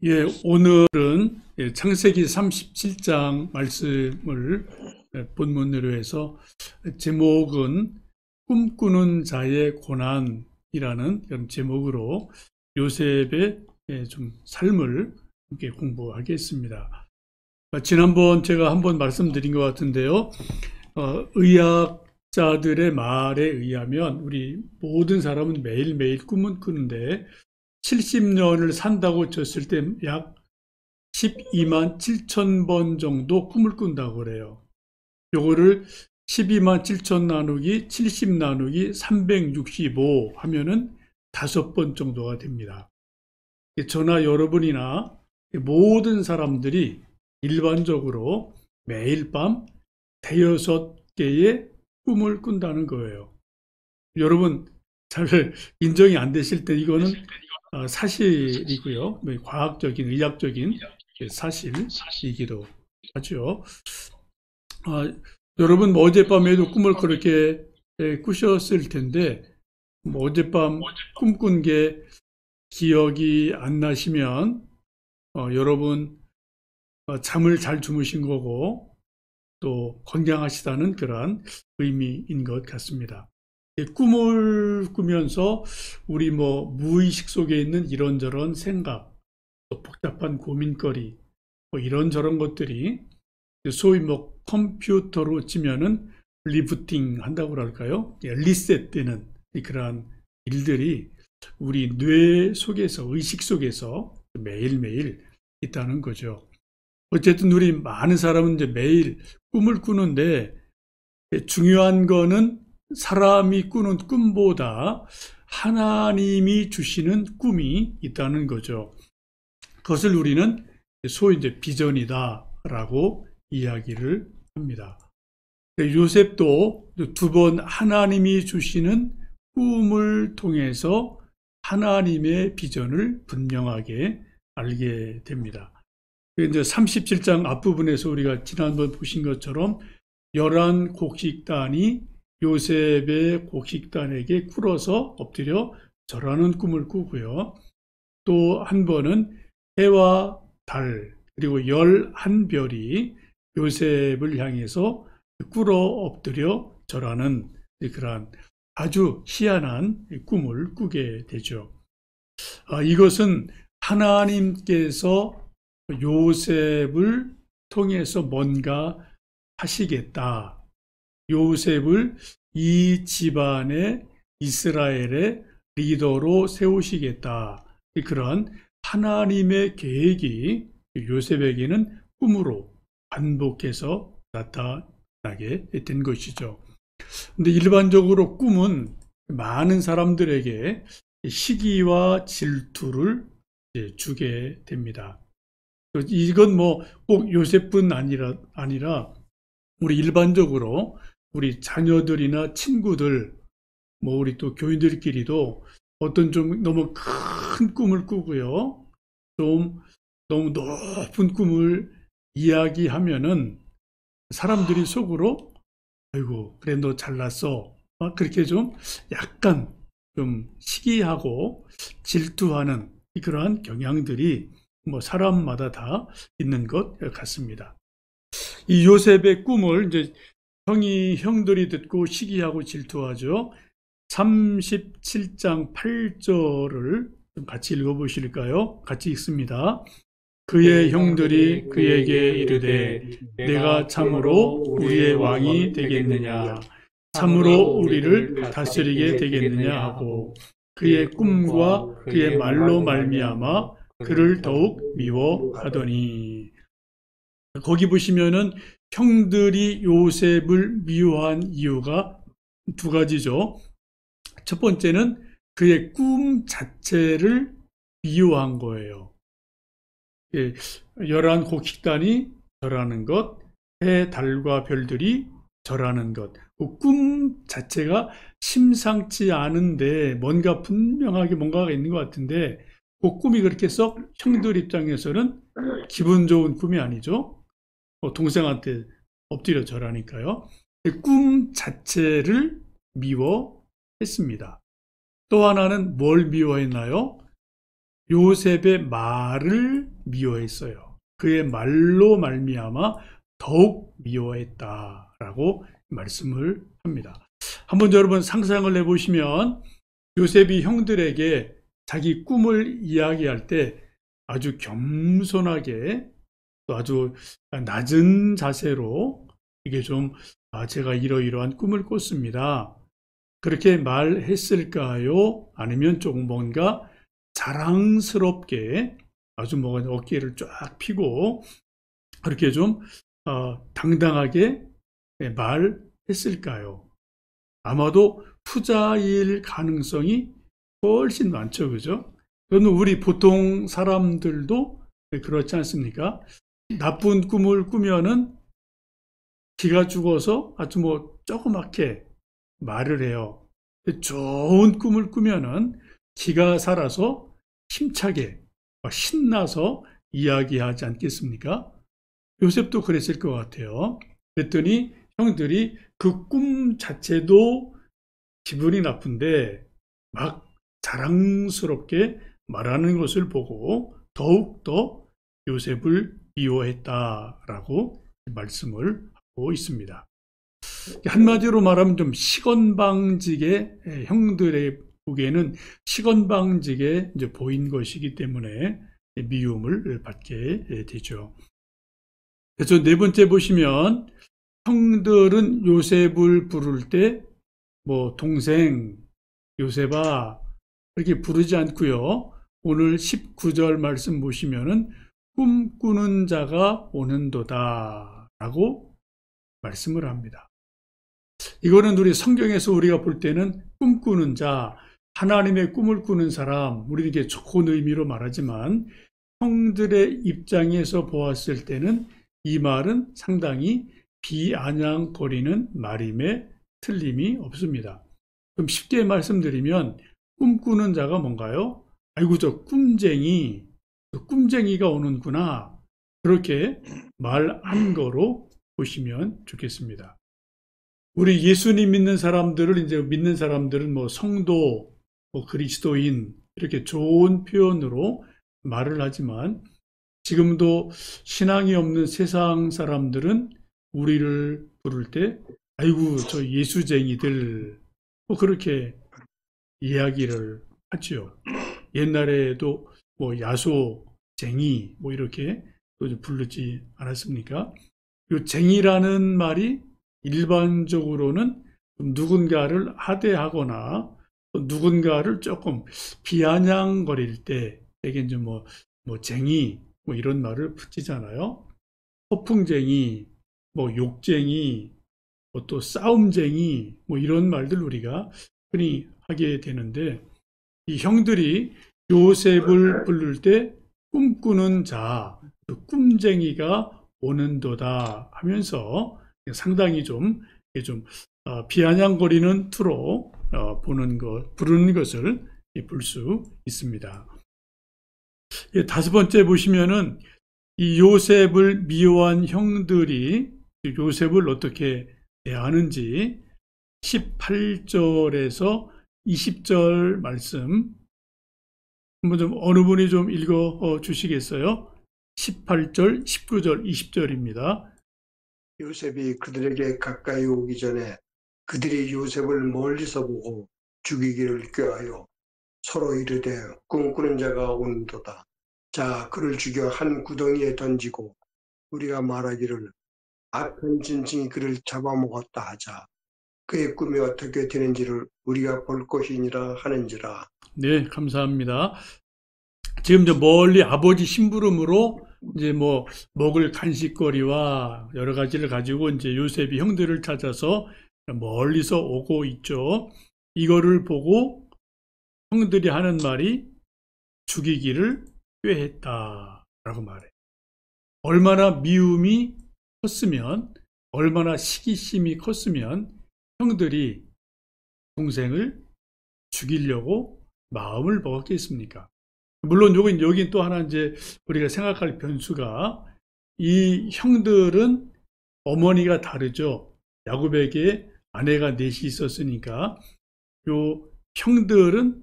예, 오늘은 창세기 37장 말씀을 본문으로 해서 제목은 꿈꾸는 자의 고난이라는 이런 제목으로 요셉의 좀 삶을 함께 공부하겠습니다. 지난번 제가 한번 말씀드린 것 같은데요. 의학자들의 말에 의하면 우리 모든 사람은 매일매일 꿈은 꾸는데 70년을 산다고 쳤을 때 약 12만 7천 번 정도 꿈을 꾼다고 그래요. 요거를 12만 7천 나누기 70 나누기 365 하면은 5번 정도가 됩니다. 저나 여러분이나 모든 사람들이 일반적으로 매일 밤 대여섯 개의 꿈을 꾼다는 거예요. 여러분 잘 인정이 안 되실 때 이거는 사실이고요. 과학적인, 의학적인 사실이기도 하죠. 여러분 뭐 어젯밤에도 꿈을 그렇게 꾸셨을 텐데 뭐 어젯밤 꿈꾼 게 기억이 안 나시면 여러분 잠을 잘 주무신 거고 또 건강하시다는 그러한 의미인 것 같습니다. 꿈을 꾸면서 우리 뭐 무의식 속에 있는 이런저런 생각, 또 복잡한 고민거리, 뭐 이런저런 것들이 소위 뭐 컴퓨터로 치면은 리부팅 한다고 할까요? 리셋되는 그러한 일들이 우리 뇌 속에서, 의식 속에서 매일매일 있다는 거죠. 어쨌든 우리 많은 사람은 이제 매일 꿈을 꾸는데 중요한 거는 사람이 꾸는 꿈보다 하나님이 주시는 꿈이 있다는 거죠. 그것을 우리는 소위 이제 비전이다라고 이야기를 합니다. 요셉도 2번 하나님이 주시는 꿈을 통해서 하나님의 비전을 분명하게 알게 됩니다. 이제 37장 앞부분에서 우리가 지난번 보신 것처럼 11곡식단이 요셉의 곡식단에게 꿇어서 엎드려 절하는 꿈을 꾸고요. 또 한 번은 해와 달 그리고 11별이 요셉을 향해서 꿇어 엎드려 절하는 그러한 아주 희한한 꿈을 꾸게 되죠. 이것은 하나님께서 요셉을 통해서 뭔가 하시겠다. 요셉을 이 집안의 이스라엘의 리더로 세우시겠다. 그런 하나님의 계획이 요셉에게는 꿈으로 반복해서 나타나게 된 것이죠. 근데 일반적으로 꿈은 많은 사람들에게 시기와 질투를 주게 됩니다. 이건 뭐 꼭 요셉뿐 아니라 우리 일반적으로 우리 자녀들이나 친구들, 뭐 우리 또 교인들끼리도 어떤 좀 너무 큰 꿈을 꾸고요. 좀 너무 높은 꿈을 이야기하면은 사람들이 속으로 아이고 그래 너 잘났어. 그렇게 좀 약간 좀 시기하고 질투하는 그러한 경향들이 뭐 사람마다 다 있는 것 같습니다. 이 요셉의 꿈을 이제 형들이 듣고 시기하고 질투하죠. 37장 8절을 같이 읽어보실까요? 같이 읽습니다. 그의 형들이 그에게 이르되 내가 참으로 우리의 왕이 되겠느냐 참으로 우리를 다스리게 되겠느냐 하고 그의 꿈과 그의 말로 말미암아 그를 더욱 미워하더니 거기 보시면은 형들이 요셉을 미워한 이유가 2가지죠. 첫 번째는 그의 꿈 자체를 미워한 거예요. 11곡식단이 절하는 것, 해, 달과 별들이 절하는 것. 그 꿈 자체가 심상치 않은데 뭔가 분명하게 뭔가가 있는 것 같은데 그 꿈이 그렇게 썩 형들 입장에서는 기분 좋은 꿈이 아니죠. 동생한테 엎드려 절하니까요. 꿈 자체를 미워했습니다. 또 하나는 뭘 미워했나요? 요셉의 말을 미워했어요. 그의 말로 말미암아 더욱 미워했다라고 말씀을 합니다. 한번 여러분 상상을 해보시면 요셉이 형들에게 자기 꿈을 이야기할 때 아주 겸손하게 또 아주 낮은 자세로 이게 좀 제가 이러이러한 꿈을 꿨습니다. 그렇게 말했을까요? 아니면 조금 뭔가 자랑스럽게 아주 뭔가 어깨를 쫙 펴고 그렇게 좀 당당하게 말했을까요? 아마도 후자일 가능성이 훨씬 많죠, 그죠? 그러면 우리 보통 사람들도 그렇지 않습니까? 나쁜 꿈을 꾸면은 기가 죽어서 아주 뭐 조그맣게 말을 해요. 좋은 꿈을 꾸면은 기가 살아서 힘차게 신나서 이야기하지 않겠습니까? 요셉도 그랬을 것 같아요. 그랬더니 형들이 그 꿈 자체도 기분이 나쁜데 막 자랑스럽게 말하는 것을 보고 더욱더 요셉을 미워했다라고 말씀을 하고 있습니다. 한마디로 말하면 좀 시건방지게 형들의 보기에는 시건방지게 이제 보인 것이기 때문에 미움을 받게 되죠. 그래서 네 번째 보시면 형들은 요셉을 부를 때 뭐 동생 요셉아 그렇게 부르지 않고요. 오늘 19절 말씀 보시면은 꿈꾸는 자가 오는도다 라고 말씀을 합니다. 이거는 우리 성경에서 우리가 볼 때는 꿈꾸는 자, 하나님의 꿈을 꾸는 사람, 우리에게 좋은 의미로 말하지만 형들의 입장에서 보았을 때는 이 말은 상당히 비아냥거리는 말임에 틀림이 없습니다. 그럼 쉽게 말씀드리면 꿈꾸는 자가 뭔가요? 아이고 저 꿈쟁이가 오는구나. 그렇게 말한 거로 보시면 좋겠습니다. 우리 예수님 믿는 사람들을 이제 믿는 사람들은 뭐 성도, 뭐 그리스도인 이렇게 좋은 표현으로 말을 하지만 지금도 신앙이 없는 세상 사람들은 우리를 부를 때 아이고 저 예수쟁이들 뭐 그렇게 이야기를 하죠. 옛날에도 뭐 야소쟁이 뭐 이렇게 부르지 않았습니까? 이 쟁이라는 말이 일반적으로는 누군가를 하대하거나 누군가를 조금 비아냥거릴 때 이게 이제 뭐 쟁이 뭐 이런 말을 붙이잖아요. 허풍쟁이, 뭐 욕쟁이, 뭐 또 싸움쟁이 뭐 이런 말들 우리가 흔히 하게 되는데 이 형들이 요셉을 부를 때 꿈꾸는 자, 꿈쟁이가 오는도다 하면서 상당히 좀 비아냥거리는 투로 부르는 것을 볼 수 있습니다. 다섯 번째 보시면은 이 요셉을 미워한 형들이 요셉을 어떻게 대하는지 18절에서 20절 말씀 한번 좀 어느 분이 좀 읽어 주시겠어요? 18절, 19절, 20절입니다. 요셉이 그들에게 가까이 오기 전에 그들이 요셉을 멀리서 보고 죽이기를 꾀하여 서로 이르되 꿈꾸는 자가 오는도다. 자, 그를 죽여 한 구덩이에 던지고 우리가 말하기를 악한 짐승이 그를 잡아먹었다 하자. 그의 꿈이 어떻게 되는지를 우리가 볼 것이니라 하는지라. 네, 감사합니다. 지금 이제 멀리 아버지 심부름으로 이제 뭐 먹을 간식거리와 여러 가지를 가지고 이제 요셉이 형들을 찾아서 멀리서 오고 있죠. 이거를 보고 형들이 하는 말이 죽이기를 꾀했다라고 말해. 얼마나 미움이 컸으면, 얼마나 시기심이 컸으면 형들이 동생을 죽이려고 마음을 먹었겠습니까? 물론 여긴 또 하나 이제 우리가 생각할 변수가 이 형들은 어머니가 다르죠. 야곱에게 아내가 넷이 있었으니까 요 형들은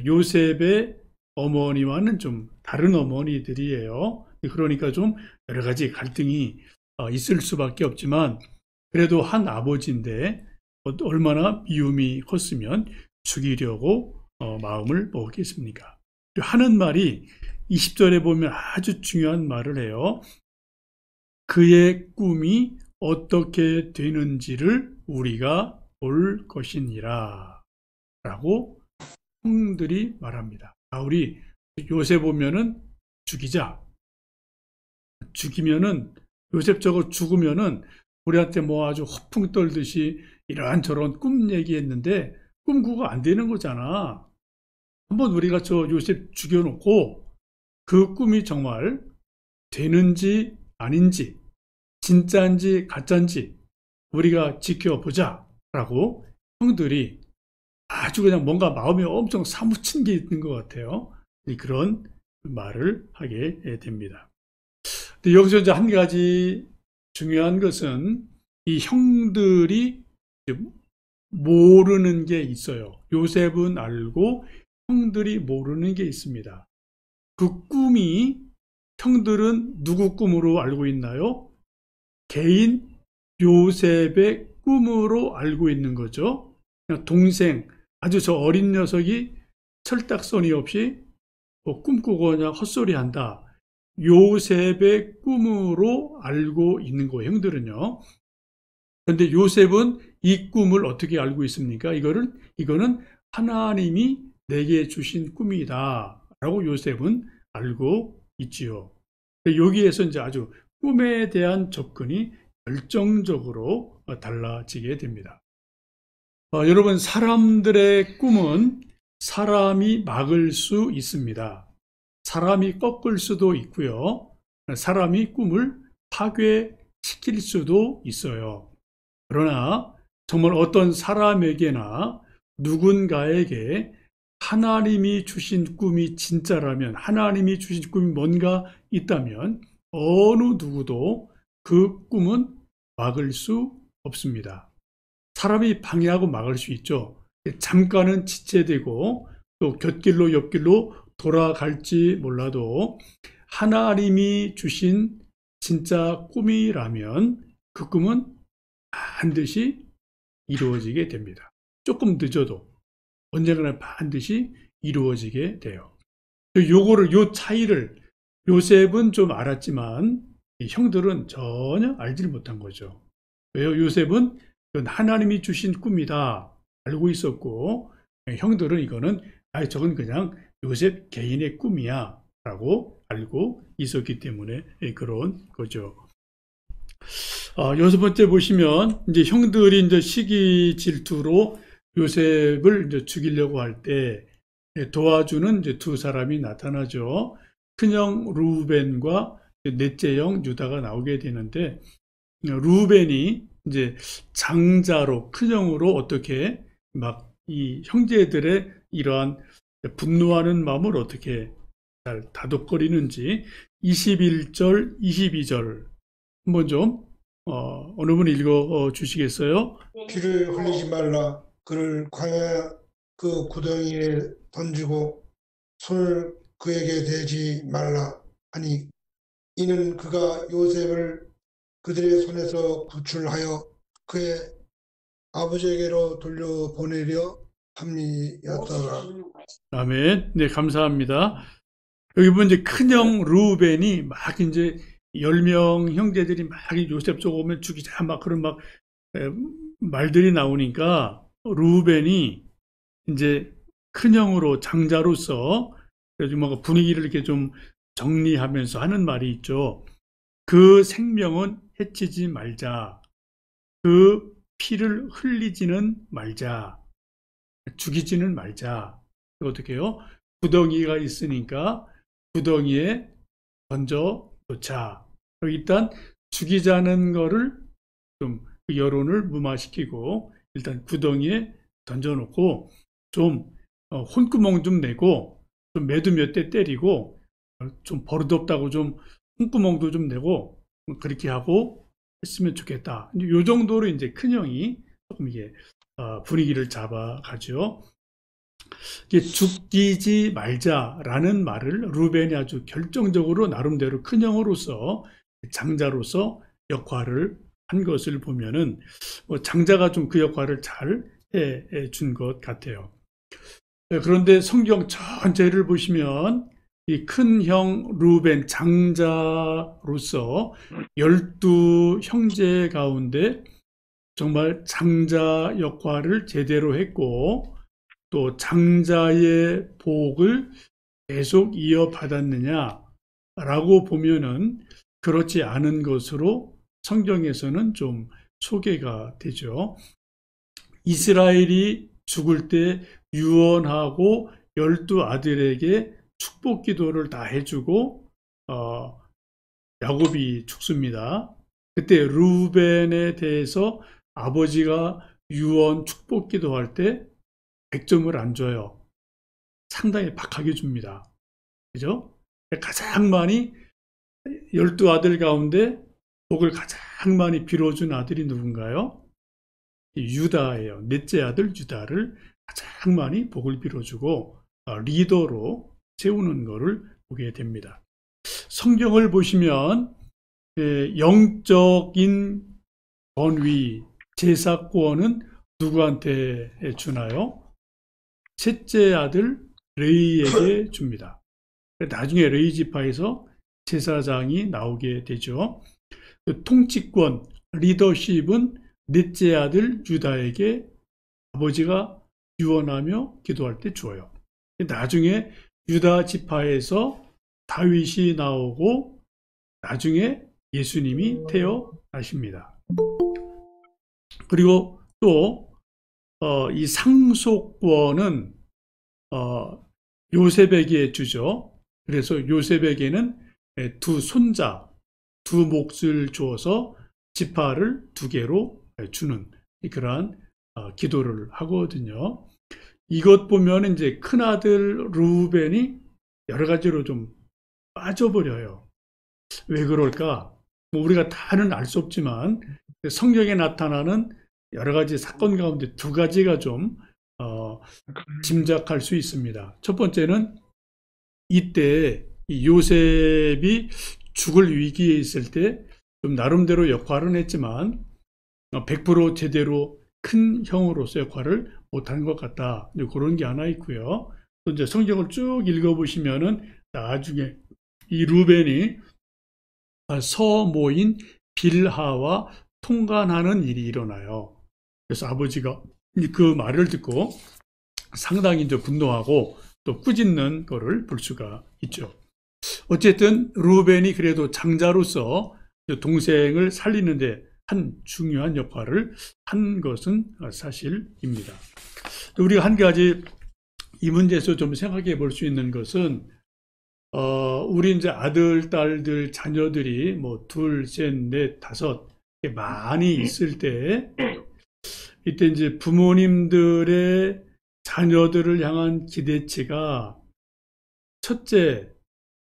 요셉의 어머니와는 좀 다른 어머니들이에요. 그러니까 좀 여러 가지 갈등이 있을 수밖에 없지만 그래도 한 아버지인데 얼마나 미움이 컸으면 죽이려고 마음을 먹겠습니까? 하는 말이 20절에 보면 아주 중요한 말을 해요. 그의 꿈이 어떻게 되는지를 우리가 볼 것이니라 라고 형들이 말합니다. 우리 요셉 보면은 죽이자. 죽이면은 요셉 저거 죽으면은 우리한테 뭐 아주 허풍 떨듯이 이런저런 꿈 얘기했는데 꿈 그거 안 되는 거잖아. 한번 우리가 저 요셉 죽여놓고 그 꿈이 정말 되는지 아닌지 진짜인지 가짜인지 우리가 지켜보자 라고 형들이 아주 그냥 뭔가 마음에 엄청 사무친 게 있는 것 같아요. 그런 말을 하게 됩니다. 근데 여기서 이제 한 가지 중요한 것은 이 형들이 모르는 게 있어요. 요셉은 알고 형들이 모르는 게 있습니다. 그 꿈이 형들은 누구 꿈으로 알고 있나요? 개인 요셉의 꿈으로 알고 있는 거죠. 그냥 동생, 아주 저 어린 녀석이 철딱서니 없이 뭐 꿈꾸고 그냥 헛소리한다. 요셉의 꿈으로 알고 있는 거예요, 형들은요. 그런데 요셉은 이 꿈을 어떻게 알고 있습니까? 이거는 하나님이 내게 주신 꿈이다. 라고 요셉은 알고 있지요. 여기에서 이제 아주 꿈에 대한 접근이 결정적으로 달라지게 됩니다. 여러분, 사람들의 꿈은 사람이 막을 수 있습니다. 사람이 꺾을 수도 있고요. 사람이 꿈을 파괴시킬 수도 있어요. 그러나 정말 어떤 사람에게나 누군가에게 하나님이 주신 꿈이 진짜라면, 하나님이 주신 꿈이 뭔가 있다면 어느 누구도 그 꿈은 막을 수 없습니다. 사람이 방해하고 막을 수 있죠. 잠깐은 지체되고 또 곁길로 옆길로 돌아갈지 몰라도 하나님이 주신 진짜 꿈이라면 그 꿈은 반드시 이루어지게 됩니다. 조금 늦어도 언젠가는 반드시 이루어지게 돼요. 요 차이를 요셉은 좀 알았지만 형들은 전혀 알지 못한 거죠. 왜요? 요셉은 하나님이 주신 꿈이다 알고 있었고 형들은 이거는 저건 그냥 요셉 개인의 꿈이야 라고 알고 있었기 때문에 그런 거죠. 여섯 번째 보시면 이제 형들이 이제 시기 질투로 요셉을 이제 죽이려고 할 때 도와주는 이제 두 사람이 나타나죠. 큰형 루벤과 넷째 형 유다가 나오게 되는데 루벤이 이제 장자로 큰형으로 어떻게 막 이 형제들의 이러한 분노하는 마음을 어떻게 잘 다독거리는지 21절, 22절 한번 좀 어느 분 읽어 주시겠어요? 피를 흘리지 말라. 그를 광야 그 구덩이에 던지고 손을 그에게 대지 말라 하니 이는 그가 요셉을 그들의 손에서 구출하여 그의 아버지에게로 돌려보내려 함이었더라. 아멘. 네, 감사합니다. 여기 보면 이제 큰형 루벤이 막 이제 10명 형제들이 막 요셉 쪽 오면 죽이자 막 그런 막 말들이 나오니까 루벤이 이제 큰형으로 장자로서 그래서 뭔가 분위기를 이렇게 좀 정리하면서 하는 말이 있죠. 그 생명은 해치지 말자. 그 피를 흘리지는 말자. 죽이지는 말자. 어떻게 해요? 구덩이가 있으니까 구덩이에 던져 놓자. 일단 죽이자는 거를 좀 여론을 무마시키고 일단 구덩이에 던져 놓고 좀 혼구멍 좀 내고 좀 매도 몇 대 때리고 좀 버릇없다고 좀 혼구멍도 좀 내고 그렇게 하고 했으면 좋겠다. 요 정도로 이제 큰형이 조금 이게 분위기를 잡아가죠. 이게 죽이지 말자라는 말을 루벤이 아주 결정적으로 나름대로 큰 형으로서 장자로서 역할을 한 것을 보면은 뭐 장자가 좀 그 역할을 잘 해준 것 같아요. 그런데 성경 전체를 보시면 이 큰 형 루벤 장자로서 12 형제 가운데 정말 장자 역할을 제대로 했고 또 장자의 복을 계속 이어받았느냐라고 보면은 그렇지 않은 것으로 성경에서는 좀 소개가 되죠. 이스라엘이 죽을 때 유언하고 12 아들에게 축복 기도를 다 해주고 야곱이 죽습니다. 그때 루벤에 대해서 아버지가 유언 축복 기도할 때 100점을 안 줘요. 상당히 박하게 줍니다. 그죠? 가장 많이 12 아들 가운데 복을 가장 많이 빌어준 아들이 누군가요? 유다예요. 넷째 아들 유다를 가장 많이 복을 빌어주고 리더로 세우는 것을 보게 됩니다. 성경을 보시면 영적인 권위, 제사권은 누구한테 주나요? 셋째 아들 레이에게 줍니다. 나중에 레이 지파에서 제사장이 나오게 되죠. 통치권, 리더십은 넷째 아들 유다에게 아버지가 유언하며 기도할 때 주어요. 나중에 유다 지파에서 다윗이 나오고 나중에 예수님이 태어나십니다. 그리고 또 이 상속권은 요셉에게 주죠. 그래서 요셉에게는 두 손자, 두 몫을 주어서 지파를 2개로 주는 그러한 기도를 하거든요. 이것 보면 이제 큰아들 루벤이 여러 가지로 좀 빠져버려요. 왜 그럴까? 뭐 우리가 다는 알 수 없지만 성경에 나타나는 여러 가지 사건 가운데 2가지가 좀 짐작할 수 있습니다. 첫 번째는 이때 요셉이 죽을 위기에 있을 때 좀 나름대로 역할은 했지만 100% 제대로 큰 형으로서 역할을 못한 것 같다. 그런 게 하나 있고요. 또 이제 성경을 쭉 읽어보시면은 나중에 이 루벤이 서모인 빌하와 통간하는 일이 일어나요. 그래서 아버지가 그 말을 듣고 상당히 이제 분노하고 또 꾸짖는 거를 볼 수가 있죠. 어쨌든 루벤이 그래도 장자로서 동생을 살리는데 한 중요한 역할을 한 것은 사실입니다. 우리가 한 가지 이 문제에서 좀 생각해 볼 수 있는 것은 우리 이제 아들, 딸들, 자녀들이 뭐 2, 3, 4, 5 많이 있을 때 이때 이제 부모님들의 자녀들을 향한 기대치가 첫째,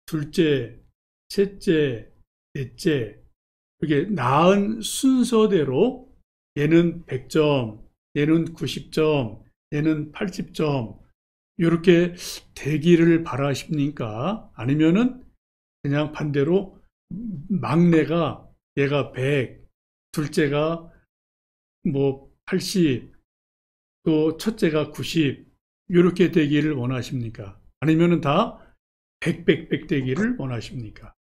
둘째, 셋째, 넷째 이게 낳은 순서대로 얘는 100점, 얘는 90점, 얘는 80점 이렇게 되기를 바라십니까? 아니면은 그냥 반대로 막내가 얘가 100, 둘째가 뭐 80, 또 첫째가 90 이렇게 되기를 원하십니까? 아니면은 다 100, 100, 100 되기를 원하십니까?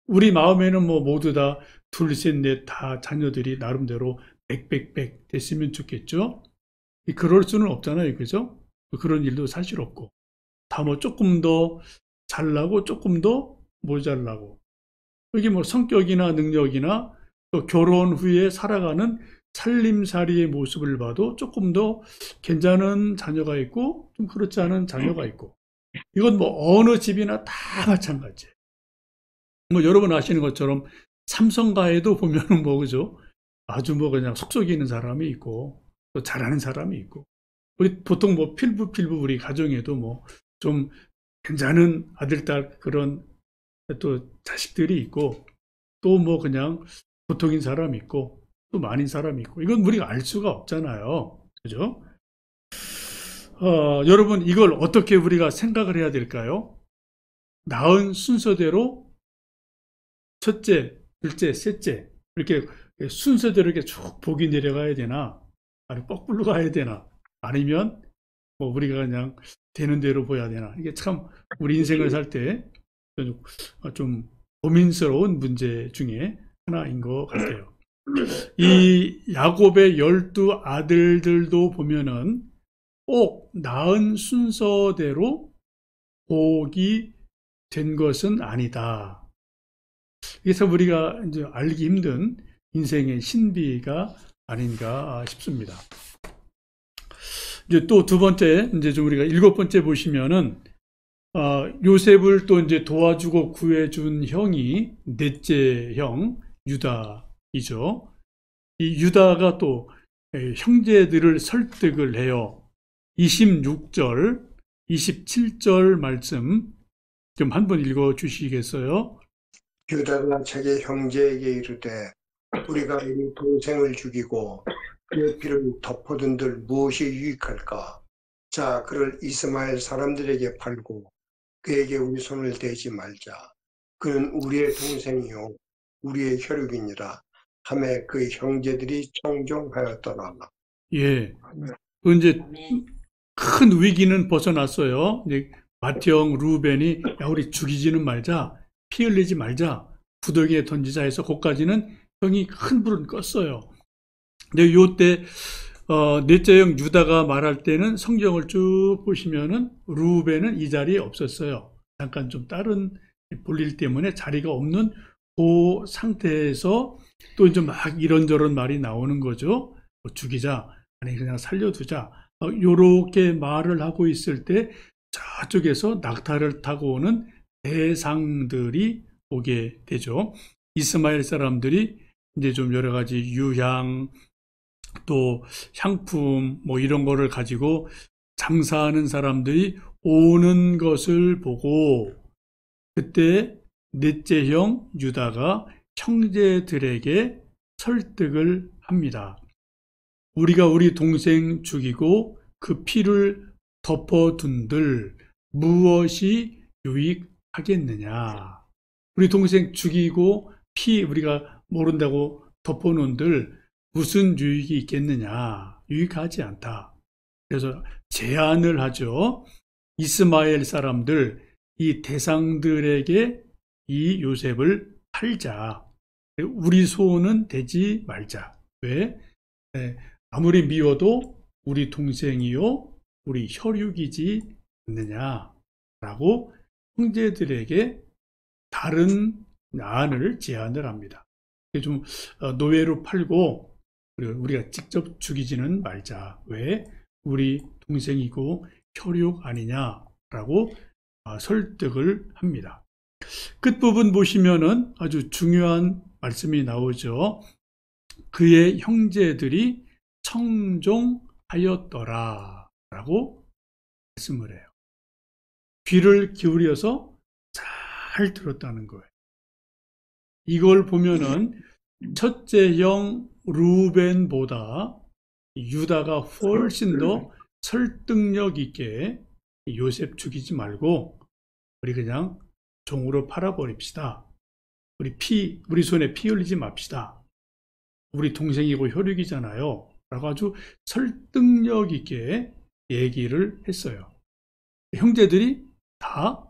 우리 마음에는 뭐 모두 다 둘, 셋, 넷 다 자녀들이 나름대로 100, 100, 100 됐으면 좋겠죠? 그럴 수는 없잖아요. 그죠? 그런 일도 사실 없고 다 뭐 조금 더 잘나고 조금 더 모자라고 여기 뭐 성격이나 능력이나 또 결혼 후에 살아가는 살림살이의 모습을 봐도 조금 더 괜찮은 자녀가 있고 좀 그렇지 않은 자녀가 있고 이건 뭐 어느 집이나 다 마찬가지예요. 뭐 여러분 아시는 것처럼 삼성가에도 보면은 뭐 그죠? 아주 뭐 그냥 속썩이는 사람이 있고 또 잘하는 사람이 있고 우리 보통 뭐 필부 우리 가정에도 뭐 좀 괜찮은 아들, 딸 그런 또 자식들이 있고 또 뭐 그냥 보통인 사람이 있고 또 많은 사람이 있고 이건 우리가 알 수가 없잖아요. 그죠? 여러분 이걸 어떻게 우리가 생각을 해야 될까요? 낳은 순서대로 첫째, 둘째, 셋째 이렇게 순서대로 이렇게 쭉 복이 내려가야 되나? 아니면 거꾸로 가야 되나? 아니면 뭐 우리가 그냥 되는 대로 보여야 되나? 이게 참 우리 인생을 살 때 좀 고민스러운 문제 중에 하나인 것 같아요. 이 야곱의 12 아들들도 보면은 꼭 낳은 순서대로 복이 된 것은 아니다. 그래서 우리가 이제 알기 힘든 인생의 신비가 아닌가 싶습니다. 이제 또 두 번째, 이제 좀 우리가 7번째 보시면은, 요셉을 또 이제 도와주고 구해준 형이 넷째 형, 유다이죠. 이 유다가 또 형제들을 설득을 해요. 26절, 27절 말씀 좀 한번 읽어 주시겠어요? 유다가 자기 형제에게 이르되 우리가 우리 동생을 죽이고 그의 피를 덮어둔들 무엇이 유익할까? 자, 그를 이스마엘 사람들에게 팔고 그에게 우리 손을 대지 말자. 그는 우리의 동생이요 우리의 혈육이니라 하매 그 형제들이 청종하였더라. 예. 그 이제 큰 위기는 벗어났어요. 이제 맏형 루벤이 야 우리 죽이지는 말자, 피 흘리지 말자, 구덩이에 던지자 해서 거기까지는 형이 큰 불은 껐어요. 근데 요때 넷째 형 유다가 말할 때는 성경을 쭉 보시면은 루벤은 이 자리에 없었어요. 잠깐 좀 다른 볼일 때문에 자리가 없는 그 상태에서 또 이제 막 이런저런 말이 나오는 거죠. 뭐 죽이자, 아니 그냥 살려두자. 요렇게 말을 하고 있을 때 저쪽에서 낙타를 타고 오는 대상들이 오게 되죠. 이스마엘 사람들이 이제 좀 여러 가지 유향, 또 향품 뭐 이런 거를 가지고 장사하는 사람들이 오는 것을 보고 그때 넷째 형 유다가 형제들에게 설득을 합니다. 우리가 우리 동생 죽이고 그 피를 덮어둔들 무엇이 유익하겠느냐. 우리 동생 죽이고 피 우리가 모른다고 덮어놓은들 무슨 유익이 있겠느냐. 유익하지 않다. 그래서 제안을 하죠. 이스마엘 사람들, 이 대상들에게 이 요셉을 팔자. 우리 손은 대지 말자. 왜? 아무리 미워도 우리 동생이요, 우리 혈육이지 않느냐라고 형제들에게 다른 안을 제안을 합니다. 좀 노예로 팔고 우리가 직접 죽이지는 말자. 왜? 우리 동생이고 혈육 아니냐라고 설득을 합니다. 끝부분 보시면은 아주 중요한 말씀이 나오죠. 그의 형제들이 청종하였더라 라고 말씀을 해요. 귀를 기울여서 잘 들었다는 거예요. 이걸 보면은 첫째 형 루벤보다 유다가 훨씬 더 설득력 있게 요셉 죽이지 말고 우리 그냥 종으로 팔아버립시다. 우리 손에 피 흘리지 맙시다. 우리 동생이고 혈육이잖아요. 라고 아주 설득력 있게 얘기를 했어요. 형제들이 다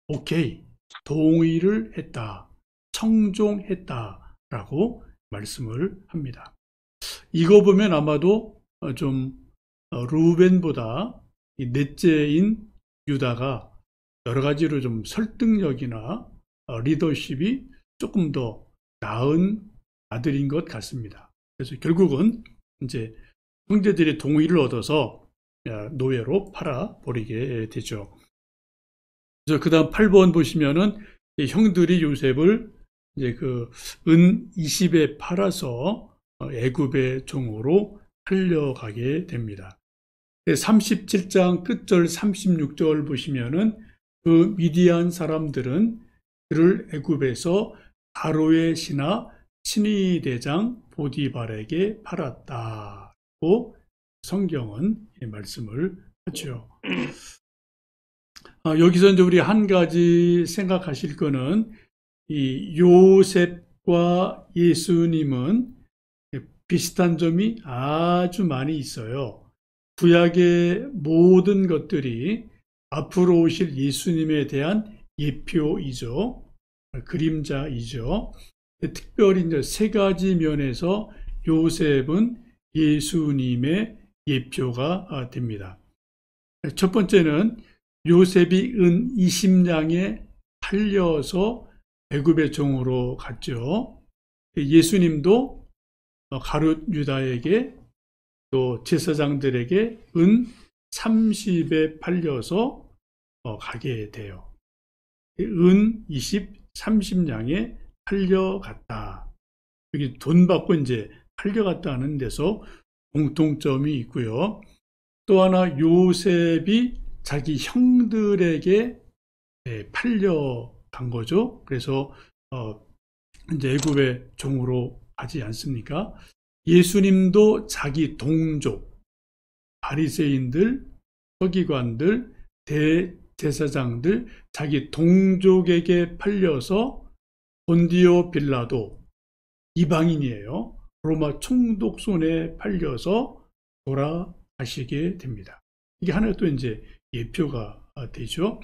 오케이, 동의를 했다, 청종했다 라고 말씀을 합니다. 이거 보면 아마도 좀 루벤보다 넷째인 유다가 여러 가지로 좀 설득력이나 리더십이 조금 더 나은 아들인 것 같습니다. 그래서 결국은 이제 형제들의 동의를 얻어서 노예로 팔아버리게 되죠. 그래서 그 다음 8번 보시면은 형들이 요셉을 이제 그 은 20에 팔아서 애굽의 종으로 팔려가게 됩니다. 37장 끝절 36절 보시면은 그 미디안 사람들은 그를 애굽에서 바로의 신하 친위대장 보디발에게 팔았다고 성경은 말씀을 그렇죠. 여기서 이제 우리 한 가지 생각하실 거는 이 요셉과 예수님은 비슷한 점이 아주 많이 있어요. 구약의 모든 것들이 앞으로 오실 예수님에 대한 예표이죠. 그림자이죠. 특별히 이제 세 가지 면에서 요셉은 예수님의 예표가 됩니다. 첫 번째는 요셉이 은 20냥에 팔려서 애굽의 종으로 갔죠. 예수님도 가룟 유다에게 또 제사장들에게 은 30에 팔려서 가게 돼요. 은 20, 30냥에 팔려갔다. 여기 돈 받고 이제 팔려갔다는 데서 공통점이 있고요. 또 하나 요셉이 자기 형들에게 팔려간 거죠. 그래서 이제 애굽의 종으로 가지 않습니까? 예수님도 자기 동족, 바리새인들, 서기관들, 대제사장들, 자기 동족에게 팔려서 본디오 빌라도 이방인이에요. 로마 총독 손에 팔려서 돌아가시게 됩니다. 이게 하나 또 이제 예표가 되죠.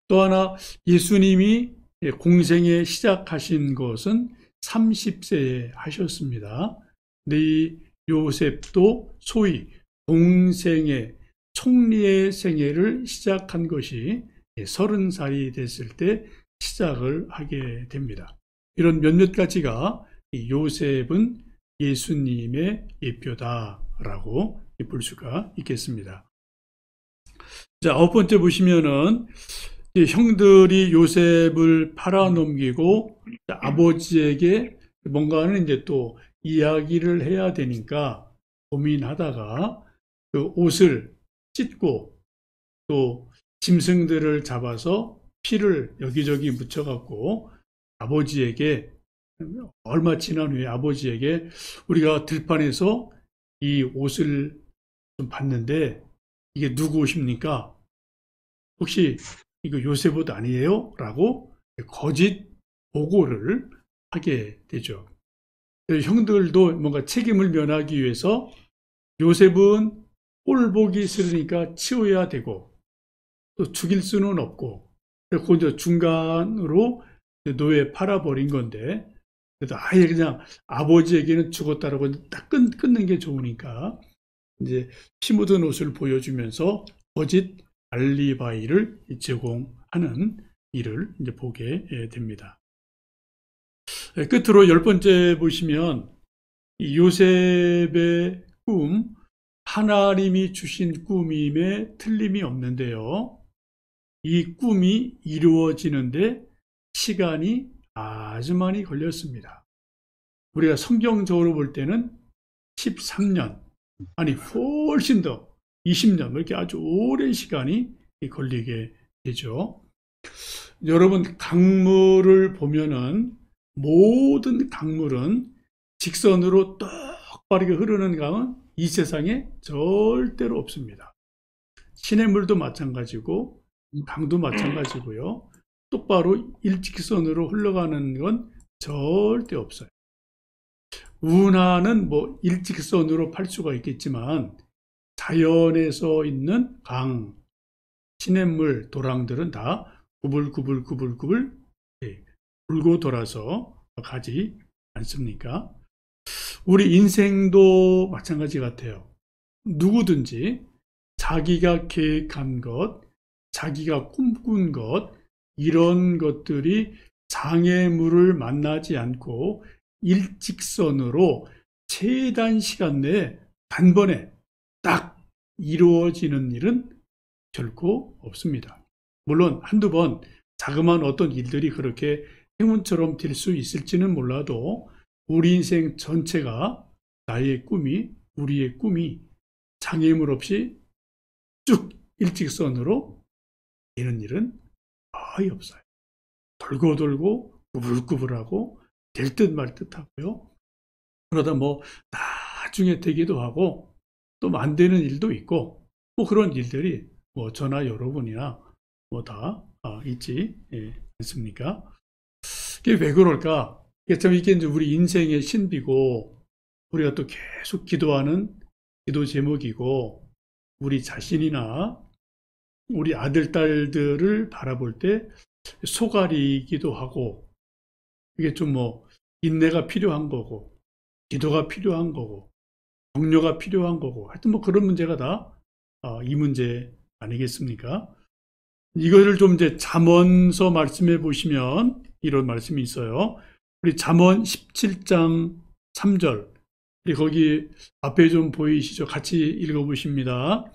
또 하나 예수님이 공생에 시작하신 것은 30세에 하셨습니다. 근데 이 요셉도 소위 공생의 총리의 생애를 시작한 것이 30살이 됐을 때 시작을 하게 됩니다. 이런 몇몇 가지가 요셉은 예수님의 예표다라고 볼 수가 있겠습니다. 자, 9번째 보시면은 형들이 요셉을 팔아넘기고 아버지에게 뭔가는 이제 또 이야기를 해야 되니까 고민하다가 그 옷을 찢고 또 짐승들을 잡아서 피를 여기저기 묻혀갖고 아버지에게 얼마 지난 후에 아버지에게 우리가 들판에서 이 옷을 좀 봤는데 이게 누구 옷입니까? 혹시 이거 요셉 옷 아니에요? 라고 거짓 보고를 하게 되죠. 형들도 뭔가 책임을 면하기 위해서 요셉은 꼴 보기 싫으니까 치워야 되고 또 죽일 수는 없고 그래서 이제 중간으로 노예에 팔아버린 건데 그래도 아예 그냥 아버지에게는 죽었다라고 딱 끊는 게 좋으니까 이제 피 묻은 옷을 보여주면서 거짓 알리바이를 제공하는 일을 이제 보게 됩니다. 끝으로 10번째 보시면 이 요셉의 꿈, 하나님이 주신 꿈임에 틀림이 없는데요. 이 꿈이 이루어지는데 시간이 아주 많이 걸렸습니다. 우리가 성경적으로 볼 때는 13년, 아니 훨씬 더 20년, 이렇게 아주 오랜 시간이 걸리게 되죠. 여러분, 강물을 보면은 모든 강물은 직선으로 똑바르게 흐르는 강은 이 세상에 절대로 없습니다. 시냇물도 마찬가지고 강도 마찬가지고요. 똑바로 일직선으로 흘러가는 건 절대 없어요. 운하는 뭐 일직선으로 팔 수가 있겠지만 자연에서 있는 강, 시냇물, 도랑들은 다 구불구불 불고 돌아서 가지 않습니까? 우리 인생도 마찬가지 같아요. 누구든지 자기가 계획한 것, 자기가 꿈꾼 것, 이런 것들이 장애물을 만나지 않고 일직선으로 최단 시간 내에 단번에 딱 이루어지는 일은 결코 없습니다. 물론 한두 번 자그마한 어떤 일들이 그렇게 행운처럼 될 수 있을지는 몰라도 우리 인생 전체가 나의 꿈이, 우리의 꿈이 장애물 없이 쭉 일직선으로 되는 일은 거의 없어요. 돌고 돌고 구불구불하고 될 듯 말 듯 하고요. 그러다 뭐 나중에 되기도 하고 또 안 되는 일도 있고 뭐 그런 일들이 뭐 저나 여러분이나 뭐 다 있지 않습니까? 이게 왜 그럴까? 이게 참 이게 이제 우리 인생의 신비고 우리가 또 계속 기도하는 기도 제목이고 우리 자신이나 우리 아들, 딸들을 바라볼 때 소갈이기도 하고 이게 좀 뭐 인내가 필요한 거고 기도가 필요한 거고 격려가 필요한 거고 하여튼 뭐 그런 문제가 다 이 문제 아니겠습니까? 이거를 좀 이제 잠언서 말씀해 보시면 이런 말씀이 있어요. 우리 잠언 17장 3절 우리 거기 앞에 좀 보이시죠? 같이 읽어보십니다.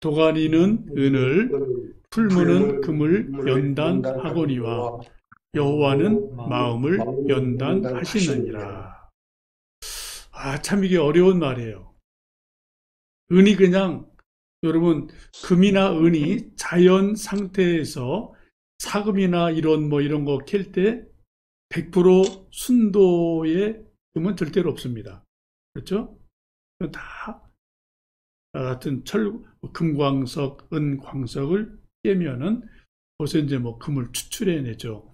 도가니는 은을 풀무는 금을 연단하거니와 여호와는 마음을 연단하시느니라. 참 이게 어려운 말이에요. 은이 그냥 여러분 금이나 은이 자연 상태에서 사금이나 이런 거 캘 때 100% 순도의 금은 절대로 없습니다. 그렇죠? 다 같은 금광석, 은광석을 깨면은 거기서 이제 뭐 금을 추출해내죠.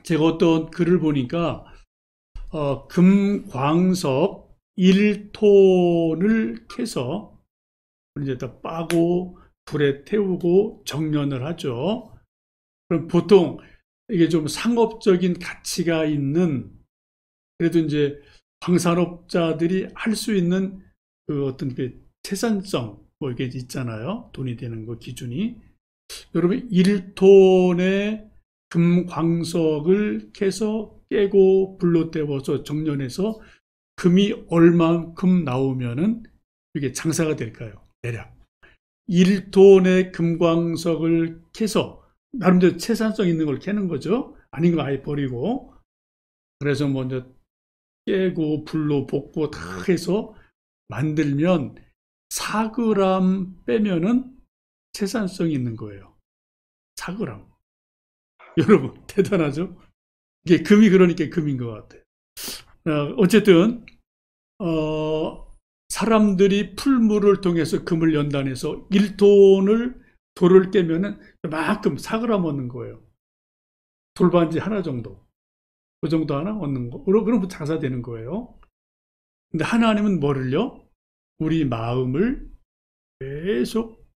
제가 어떤 글을 보니까 금광석 1톤을 캐서 이제 다 빠고 불에 태우고 정련을 하죠. 그럼 보통 이게 좀 상업적인 가치가 있는 그래도 이제 광산업자들이 할 수 있는 그 어떤 그 채산성 뭐 이게 있잖아요. 돈이 되는 거 기준이. 여러분 1톤의 금광석을 캐서 깨고 불로 태워서 정련해서 금이 얼만큼 나오면은 이게 장사가 될까요? 대략 1톤의 금광석을 캐서 나름대로 채산성 있는 걸 캐는 거죠. 아닌 거 아예 버리고 그래서 먼저 깨고 불로 볶고 다 해서 만들면 4g 빼면은 채산성이 있는 거예요. 4g. 여러분 대단하죠? 이게 금이 그러니까 금인 것 같아요. 어쨌든 사람들이 풀물을 통해서 금을 연단해서 1톤을 돌을 깨면은 그만큼 4g 얻는 거예요. 돌반지 하나 정도. 그 정도 하나 얻는 거. 그러면 장사되는 거예요. 근데 하나님은 뭐를요? 우리 마음을 계속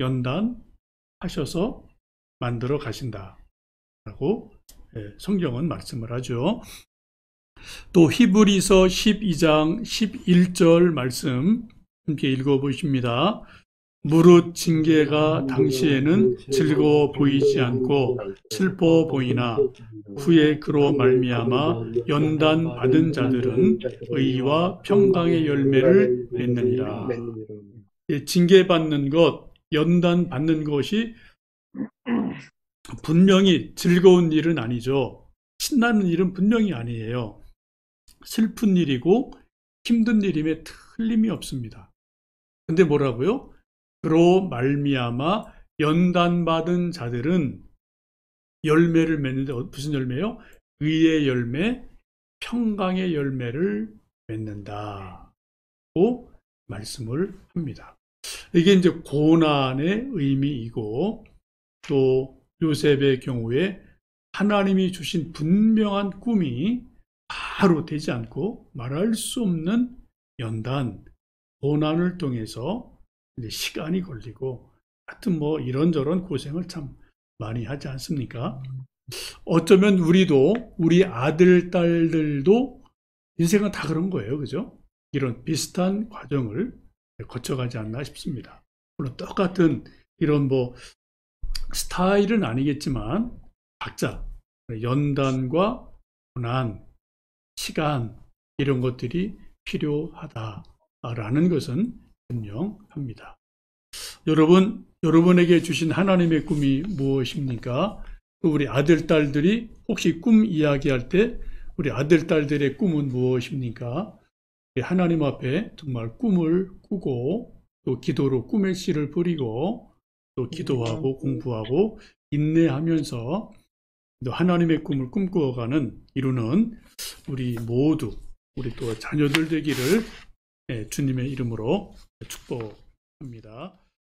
연단하셔서 만들어 가신다. 라고 성경은 말씀을 하죠. 또 히브리서 12장 11절 말씀 함께 읽어보십니다. 무릇 징계가 당시에는 즐거워 보이지 않고 슬퍼 보이나 후에 그로 말미암아 연단 받은 자들은 의와 평강의 열매를 맺느니라. 징계받는 것, 연단 받는 것이 분명히 즐거운 일은 아니죠. 신나는 일은 분명히 아니에요. 슬픈 일이고 힘든 일임에 틀림이 없습니다. 근데 뭐라고요? 그로 말미암아 연단받은 자들은 열매를 맺는데 무슨 열매요? 의의 열매, 평강의 열매를 맺는다고 말씀을 합니다. 이게 이제 고난의 의미이고 또 요셉의 경우에 하나님이 주신 분명한 꿈이 바로 되지 않고 말할 수 없는 연단, 고난을 통해서 이제 시간이 걸리고 하여튼 뭐 이런저런 고생을 참 많이 하지 않습니까? 어쩌면 우리 아들, 딸들도 인생은 다 그런 거예요. 그죠? 이런 비슷한 과정을 거쳐가지 않나 싶습니다. 물론 똑같은 이런 뭐 스타일은 아니겠지만 각자 연단과 고난, 시간 이런 것들이 필요하다라는 것은 분명합니다. 여러분에게 주신 하나님의 꿈이 무엇입니까? 우리 아들, 딸들이 혹시 꿈 이야기할 때 우리 아들, 딸들의 꿈은 무엇입니까? 하나님 앞에 정말 꿈을 꾸고 또 기도로 꿈의 씨를 뿌리고 또 기도하고 공부하고 인내하면서 또 하나님의 꿈을 꿈꾸어가는 이루는 우리 모두 우리 또 자녀들 되기를 주님의 이름으로 축복합니다.